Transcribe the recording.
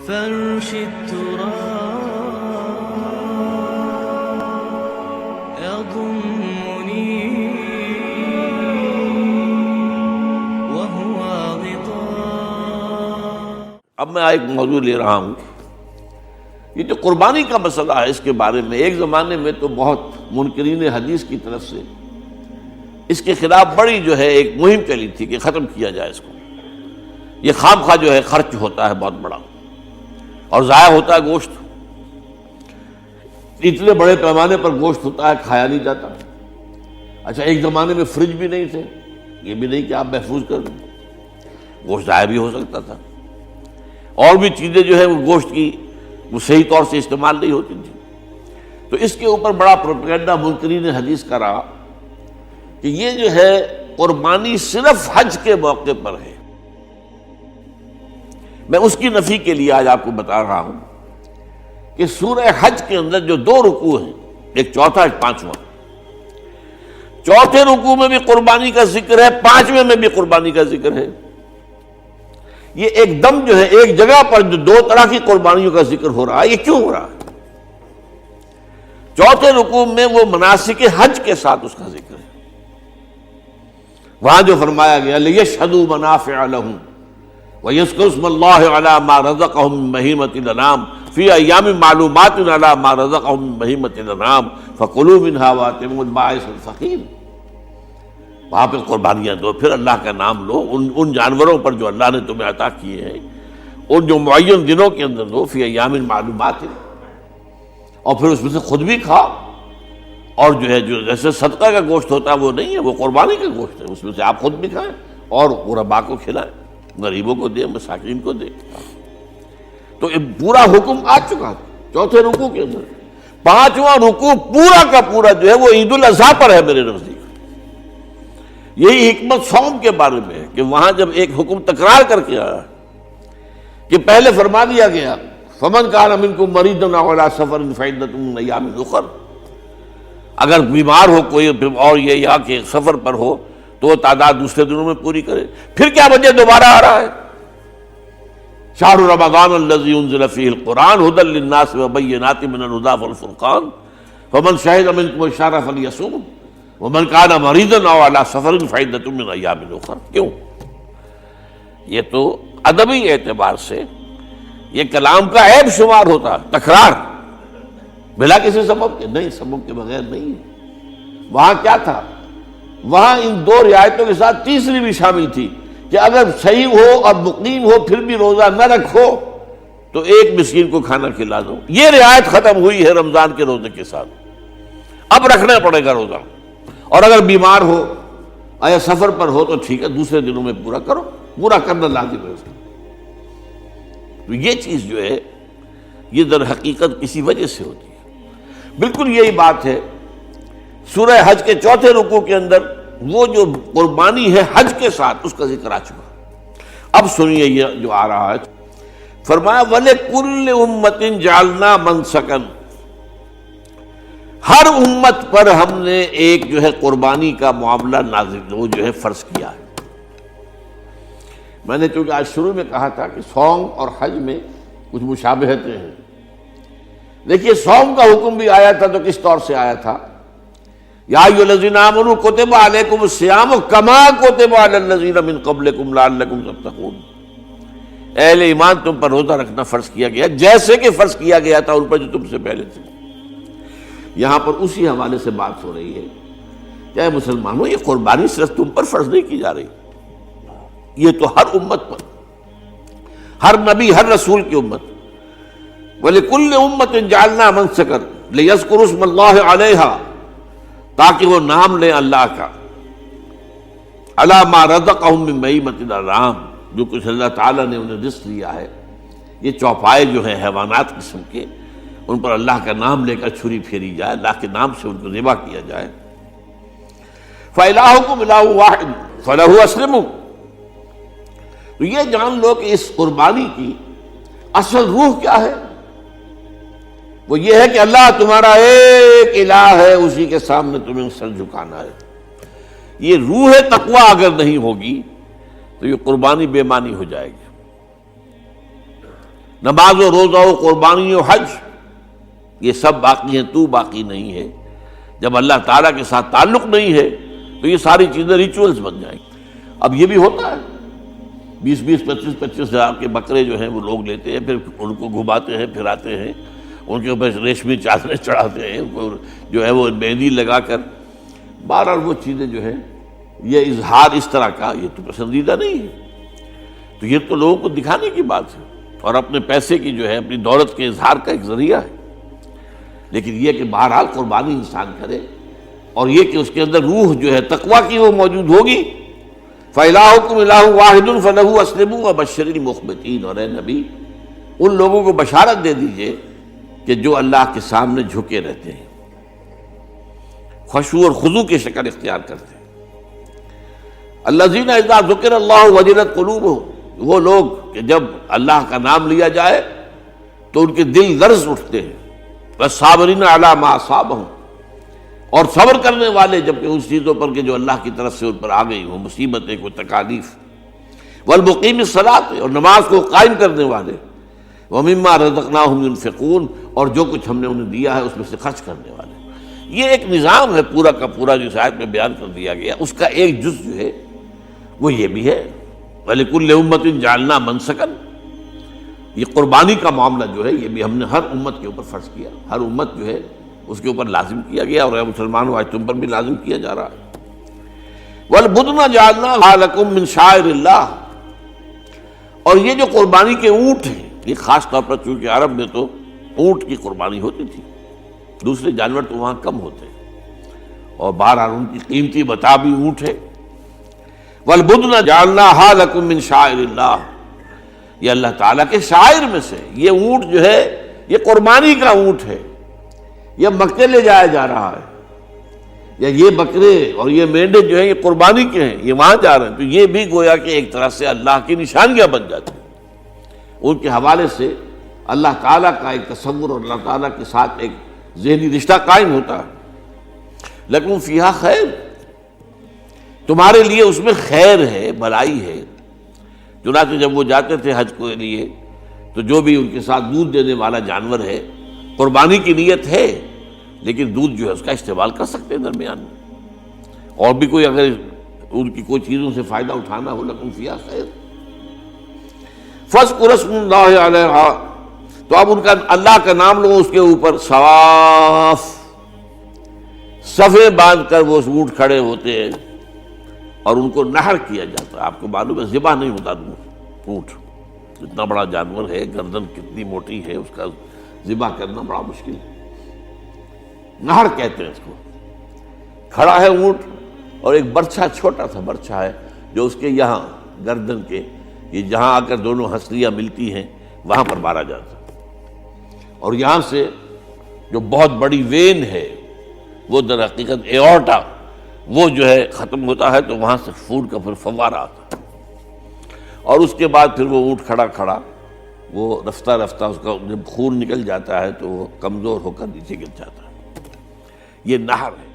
فرش التراب يضمني وهو غطاء. اب میں ایک موضوع لے رہا ہوں، یہ جو قربانی کا مسئلہ ہے، اس کے بارے میں ایک زمانے میں تو بہت منکرین حدیث کی طرف سے اس کے خلاف بڑی جو ہے ایک مہم چلی تھی کہ ختم کیا جائے اس کو. یہ خام خواہ جو ہے خرچ ہوتا ہے بہت بڑا اور ضائع ہوتا ہے گوشت، اتنے بڑے پیمانے پر گوشت ہوتا ہے، کھایا نہیں جاتا. اچھا، ایک زمانے میں فریج بھی نہیں تھے، یہ بھی نہیں کہ آپ محفوظ کر لیں، گوشت ضائع بھی ہو سکتا تھا، اور بھی چیزیں جو ہے وہ گوشت کی وہ صحیح طور سے استعمال نہیں ہوتی تھی. تو اس کے اوپر بڑا پروپیگنڈا منکرین حدیث کا رہا کہ یہ جو ہے قربانی صرف حج کے موقع پر ہے. میں اس کی نفی کے لیے آج آپ کو بتا رہا ہوں کہ سورہ حج کے اندر جو دو رکوع ہیں، ایک چوتھا ایک پانچواں، چوتھے رکوع میں بھی قربانی کا ذکر ہے، پانچویں میں بھی قربانی کا ذکر ہے. یہ ایک دم جو ہے ایک جگہ پر جو دو طرح کی قربانیوں کا ذکر ہو رہا ہے، یہ کیوں ہو رہا ہے؟ چوتھے رکوع میں وہ مناسک حج کے ساتھ اس کا ذکر ہے، وہاں جو فرمایا گیا لِيَشْهَدُوا مَنَافِعَ لَهُمْ وَيَذْكُرُوا اسْمَ اللَّهِ عَلَىٰ مَا رَزَقَهُم مِّن بَهِيمَةِ الْأَنْعَامِ فِي أَيَّامٍ مَّعْلُومَاتٍ عَلَىٰ مَا رَزَقَهُم مِّن بَهِيمَةِ الْأَنْعَامِ فَكُلُوا مِنْهَا وَأَطْعِمُوا الْبَائِسَ الْفَقِيرَ. وہاں پہ قربانیاں دو، پھر اللہ کا نام لو، ان جانوروں پر جو اللہ نے تمہیں عطا کیے ہیں ان جو معین دنوں کے اندر دو، فی ایام معلومات، اور پھر اس میں سے خود بھی کھاؤ، اور جو ہے جو جیسے صدقہ کا گوشت ہوتا ہے وہ نہیں ہے، وہ قربانی کا گوشت ہے، اس میں سے آپ خود بھی کھائیں اور غرباء کو کھلائیں، غریبوں کو دیں، مساکین کو دیں. تو یہ پورا حکم آ چکا تھا چوتھے رکوع کے اندر. پانچواں رکوع پورا کا پورا جو ہے وہ عید الاضحیٰ پر ہے میرے نزدیک. یہی حکمت صوم کے بارے میں ہے کہ وہاں جب ایک حکم تکرار کر کے آیا کہ پہلے فرما دیا گیا فَمَنْ كَانَ مِنْكُمْ مَرِيضًا أَوْ عَلَىٰ سَفَرٍ فَعِدَّةٌ مِّنْ أَيَّامٍ أُخَرَ، اگر بیمار ہو کوئی اور یہ یا کہ سفر پر ہو تو وہ تعداد دوسرے دنوں میں پوری کرے. پھر کیا وجہ دوبارہ آ رہا ہے؟ شہر رمضان الذی انزل فیہ القرآن ھدی للناس وبینات من الھدی والفرقان فمن شہد منکم الشہر فلیصمہ ومن کان مریضا او علی سفر فعدۃ من ایام اخر. کیوں؟ یہ تو ادبی اعتبار سے یہ کلام کا عیب شمار ہوتا، تکرار بلا کسی سبب کے، نہیں، سبب کے بغیر نہیں ہے. وہاں کیا تھا؟ وہاں ان دو رعایتوں کے ساتھ تیسری بھی شامل تھی کہ اگر صحیح ہو اور مقیم ہو پھر بھی روزہ نہ رکھو تو ایک مسکین کو کھانا کھلا دو. یہ رعایت ختم ہوئی ہے رمضان کے روزے کے ساتھ. اب رکھنا پڑے گا روزہ، اور اگر بیمار ہو یا سفر پر ہو تو ٹھیک ہے، دوسرے دنوں میں پورا کرو، پورا کرنا لازم ہے اس کا. تو یہ چیز جو ہے یہ در حقیقت کسی وجہ سے ہوتی ہے. بالکل یہی بات ہے سورہ حج کے چوتھے رکوع کے اندر، وہ جو قربانی ہے حج کے ساتھ اس کا ذکر آ چکا. اب سنیے یہ جو آ رہا ہے، فرمایا وَلِكُلِّ أُمَّةٍ جَعَلْنَا مَنْسَكًا، ہر امت پر ہم نے ایک جو ہے قربانی کا معاملہ نازل وہ جو ہے فرض کیا ہے. میں نے چونکہ آج شروع میں کہا تھا کہ صوم اور حج میں کچھ مشابہتیں ہیں. دیکھیے صوم کا حکم بھی آیا تھا تو کس طور سے آیا تھا؟ یا ایھا الذین آمنوا کتب علیکم الصیام کما کتب علی الذین من قبلکم لعلکم تتقون. اہل ایمان تم پر روزہ رکھنا فرض کیا گیا جیسے کہ فرض کیا گیا تھا ان پر جو تم سے پہلے تھے. یہاں پر اسی حوالے سے بات ہو رہی ہے کہ اے مسلمانوں، یہ قربانی صرف تم پر فرض نہیں کی جا رہی، یہ تو ہر امت پر، ہر نبی ہر رسول کی امت. وَلِكُلِّ أُمَّةٍ جَعَلْنَا مَنْسَكًا لِيَذْكُرُوا اسْمَ اللَّهِ عَلَيْهَا، تاکہ وہ نام لیں اللہ کا، عَلَىٰ مَا رَزَقَهُم مِّن بَهِيمَةِ الْأَنْعَامِ، جو کچھ اللہ تعالیٰ نے انہیں رزق دیا ہے. یہ چوپائے جو ہیں حیوانات قسم کے، ان پر اللہ کا نام لے کر چھری پھیری جائے، اللہ کے نام سے ان کو ذبح کیا جائے. فَإِلَٰهُكُمْ إِلَٰهٌ وَاحِدٌ فَلَهُ أَسْلِمُوا. تو یہ جان لو کہ اس قربانی کی اصل روح کیا ہے؟ وہ یہ ہے کہ اللہ تمہارا ایک الہ ہے، اسی کے سامنے تمہیں سر جھکانا ہے. یہ روح تقویٰ اگر نہیں ہوگی تو یہ قربانی بے معنی ہو جائے گی. نماز و روزہ و قربانی و حج یہ سب باقی ہیں، تو باقی نہیں ہے۔ جب اللہ تعالیٰ کے ساتھ تعلق نہیں ہے تو یہ ساری چیزیں ریچولز بن جائیں گی۔ اب یہ بھی ہوتا ہے، 20 25 ہزار کے بکرے جو ہیں وہ لوگ لیتے ہیں، پھر ان کو گھماتے ہیں، پھراتے ہیں، ان کے اوپر ریشمی چادریں چڑھاتے ہیں، ان کو جو ہے وہ مہندی لگا کر، بہرحال وہ چیزیں جو ہیں یہ اظہار اس طرح کا یہ تو پسندیدہ نہیں ہے۔ تو یہ تو لوگوں کو دکھانے کی بات ہے اور اپنے پیسے کی جو ہے اپنی دولت کے اظہار کا ایک ذریعہ ہے، لیکن یہ کہ بہرحال قربانی انسان کرے اور یہ کہ اس کے اندر روح جو ہے تقویٰ کی وہ موجود ہوگی۔ فَإِلَٰهُكُمْ إِلَٰهٌ وَاحِدٌ فَلَهُ أَسْلِمُوا وَبَشِّرِ الْمُخْبِتِينَ، اور اے نبی ان لوگوں کو بشارت دے دیجئے کہ جو اللہ کے سامنے جھکے رہتے ہیں، خشوع اور خضوع کی شکل اختیار کرتے ہیں۔ الَّذِينَ إِذَا ذُكِرَ اللَّهُ وَجِلَتْ قُلُوبُهُمْ، وہ لوگ کہ جب اللہ کا نام لیا جائے تو ان کے دل لرز اٹھتے ہیں۔ وَالصَّابِرِينَ عَلَىٰ مَا أَصَابَهُمْ، اور صبر کرنے والے جبکہ اس چیزوں پر کہ جو اللہ کی طرف سے ان پر آ گئی وہ مصیبتیں، کوئی تکالیف۔ والمقیم الصلاۃ، اور نماز کو قائم کرنے والے۔ ومما رزقناہم ينفقون، اور جو کچھ ہم نے انہیں دیا ہے اس میں سے خرچ کرنے والے۔ یہ ایک نظام ہے پورا کا پورا جو آیت میں بیان کر دیا گیا، اس کا ایک جز جو ہے وہ یہ بھی ہے وَلِكُلِّ أُمَّةٍ جَعَلْنَا مَنسَكًا، یہ قربانی کا معاملہ جو ہے یہ بھی ہم نے ہر امت کے اوپر فرض کیا، ہر امت جو ہے اس کے اوپر لازم کیا گیا، اور اے مسلمانوں آج تم پر بھی لازم کیا جا رہا ہے۔ وَالْبُدْنَ جَعَلْنَاهَا لَكُم مِّن شَعَائِرِ اللَّهِ، اور یہ جو قربانی کے اونٹ ہیں، یہ خاص طور پر چونکہ عرب میں تو اونٹ کی قربانی ہوتی تھی، دوسرے جانور تو وہاں کم ہوتے ہیں، اور بہرحال ان کی قیمتی متاع بھی اونٹ ہے۔ وَالْبُدْنَ جَعَلْنَاهَا لَكُم مِّن شَعَائِرِ اللَّهِ، یہ اللہ تعالیٰ کے شعائر میں سے یہ اونٹ جو ہے یہ قربانی کا اونٹ ہے، یہ مکے لے جایا جا رہا ہے، یا یہ بکرے اور یہ مینڈے جو ہیں یہ قربانی کے ہیں، یہ وہاں جا رہے ہیں، تو یہ بھی گویا کہ ایک طرح سے اللہ کی نشانیاں بن جاتی ہیں۔ ان کے حوالے سے اللہ تعالیٰ کا ایک تصور اور اللہ تعالیٰ کے ساتھ ایک ذہنی رشتہ قائم ہوتا ہے۔ لیکن فیہا خیر، تمہارے لیے اس میں خیر ہے، بھلائی ہے۔ چنانچہ جب وہ جاتے تھے حج کے لیے تو جو بھی ان کے ساتھ دودھ دینے والا جانور ہے، قربانی کی نیت ہے لیکن دودھ جو ہے اس کا استعمال کر سکتے ہیں درمیان میں، اور بھی کوئی اگر ان کی کوئی چیزوں سے فائدہ اٹھانا ہو، لکم فیہا خیر۔ فاذکروا اسم اللہ علیہا، تو اب ان کا اللہ کا نام لو اس کے اوپر، صواف، صفیں باندھ کر وہ اونٹ کھڑے ہوتے ہیں اور ان کو نحر کیا جاتا ہے۔ آپ کو معلوم ہے ذبح نہیں ہوتا اونٹ، اتنا بڑا جانور ہے، گردن کتنی موٹی ہے، اس کا ذبح کرنا بڑا مشکل ہے۔ نہر کہتے ہیں اس کو۔ کھڑا ہے اونٹ اور ایک برچھا، چھوٹا سا برچھا ہے جو اس کے یہاں گردن کے یہ جہاں آ کر دونوں ہنسلیاں ملتی ہیں وہاں پر مارا جاتا ہے، اور یہاں سے جو بہت بڑی وین ہے وہ در حقیقت ایورٹا، وہ جو ہے ختم ہوتا ہے، تو وہاں سے خون کا پھر فوارہ آتا ہے، اور اس کے بعد پھر وہ اونٹ کھڑا کھڑا وہ رفتہ رفتہ اس کا جب خون نکل جاتا ہے تو وہ کمزور ہو کر نیچے گر جاتا ہے۔ یہ نہر ہے۔